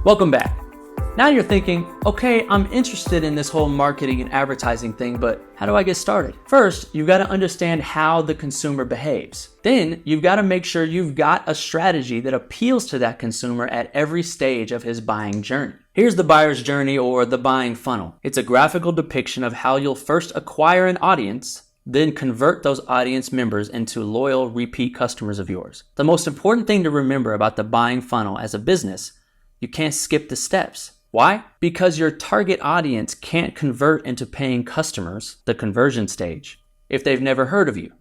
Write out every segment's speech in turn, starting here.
Welcome back. Now you're thinking, okay, I'm interested in this whole marketing and advertising thing, but how do I get started? First, you've got to understand how the consumer behaves. Then you've got to make sure you've got a strategy that appeals to that consumer at every stage of his buying journey. Here's the buyer's journey, or the buying funnel. It's a graphical depiction of how you'll first acquire an audience, then convert those audience members into loyal repeat customers of yours. The most important thing to remember about the buying funnel as a business, you can't skip the steps. Why? Because your target audience can't convert into paying customers, the conversion stage, if they've never heard of you,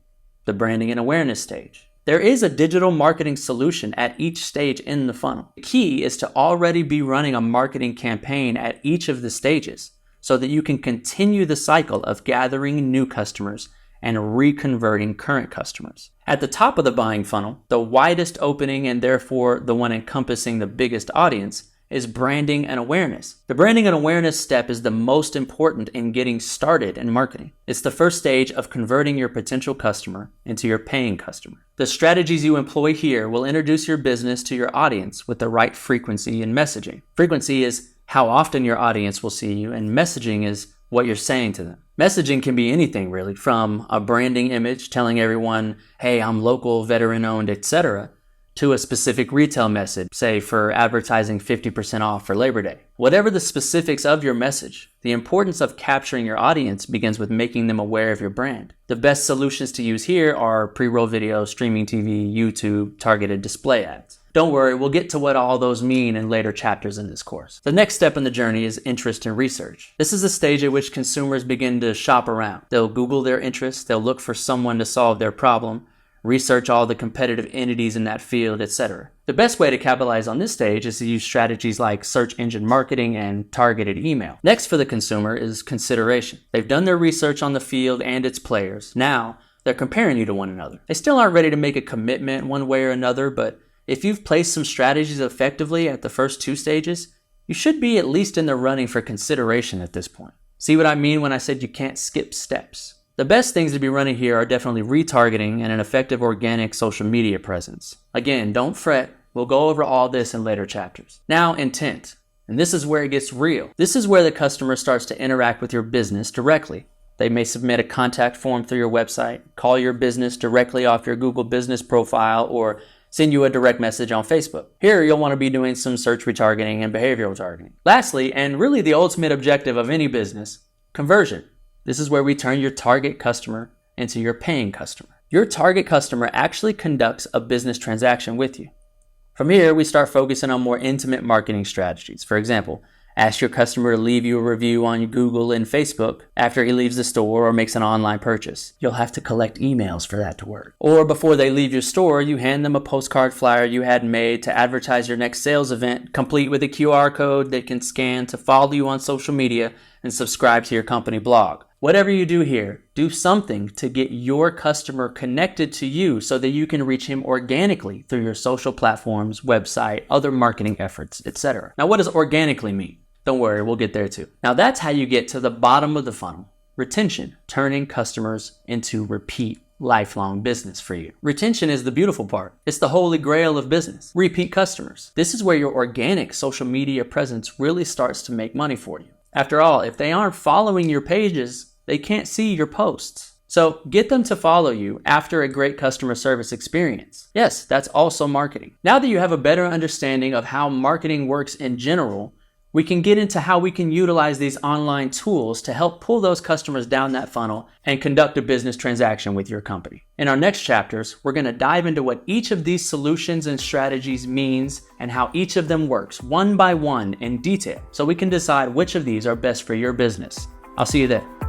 the branding and awareness stage. There is a digital marketing solution at each stage in the funnel. The key is to already be running a marketing campaign at each of the stages, so that you can continue the cycle of gathering new customers and reconverting current customers. At the top of the buying funnel, the widest opening and therefore the one encompassing the biggest audience is branding and awareness. The branding and awareness step is the most important in getting started in marketing. It's the first stage of converting your potential customer into your paying customer. The strategies you employ here will introduce your business to your audience with the right frequency and messaging. Frequency is how often your audience will see you, and messaging is what you're saying to them. Messaging can be anything really, from a branding image telling everyone, hey, I'm local, veteran owned, etc., to a specific retail message, say for advertising 50% off for Labor Day. Whatever the specifics of your message, the importance of capturing your audience begins with making them aware of your brand. The best solutions to use here are pre-roll video, streaming TV, YouTube, targeted display ads. Don't worry, we'll get to what all those mean in later chapters in this course. The next step in the journey is interest and research. This is a stage at which consumers begin to shop around. They'll Google their interests, they'll look for someone to solve their problem, research all the competitive entities in that field, etc. The best way to capitalize on this stage is to use strategies like search engine marketing and targeted email. Next for the consumer is consideration. They've done their research on the field and its players. Now they're comparing you to one another. They still aren't ready to make a commitment one way or another, but if you've placed some strategies effectively at the first two stages, you should be at least in the running for consideration at this point. See what I mean when I said you can't skip steps? The best things to be running here are definitely retargeting and an effective organic social media presence. Again, don't fret, we'll go over all this in later chapters. Now, intent. And this is where it gets real. This is where the customer starts to interact with your business directly. They may submit a contact form through your website, call your business directly off your Google business profile, or send you a direct message on Facebook. Here, you'll want to be doing some search retargeting and behavioral targeting. Lastly, and really the ultimate objective of any business, conversion. This is where we turn your target customer into your paying customer. Your target customer actually conducts a business transaction with you. From here, we start focusing on more intimate marketing strategies. For example, ask your customer to leave you a review on Google and Facebook after he leaves the store or makes an online purchase. You'll have to collect emails for that to work. Or before they leave your store, you hand them a postcard flyer you had made to advertise your next sales event, complete with a QR code they can scan to follow you on social media and subscribe to your company blog. Whatever you do here, do something to get your customer connected to you so that you can reach him organically through your social platforms, website, other marketing efforts, etc. Now, what does organically mean? Don't worry, we'll get there too. Now, that's how you get to the bottom of the funnel. Retention, turning customers into repeat, lifelong business for you. Retention is the beautiful part. It's the holy grail of business. Repeat customers. This is where your organic social media presence really starts to make money for you. After all, if they aren't following your pages, they can't see your posts. So get them to follow you after a great customer service experience. Yes, that's also marketing. Now that you have a better understanding of how marketing works in general, we can get into how we can utilize these online tools to help pull those customers down that funnel and conduct a business transaction with your company. In our next chapters, we're going to dive into what each of these solutions and strategies means and how each of them works one by one in detail so we can decide which of these are best for your business. I'll see you there.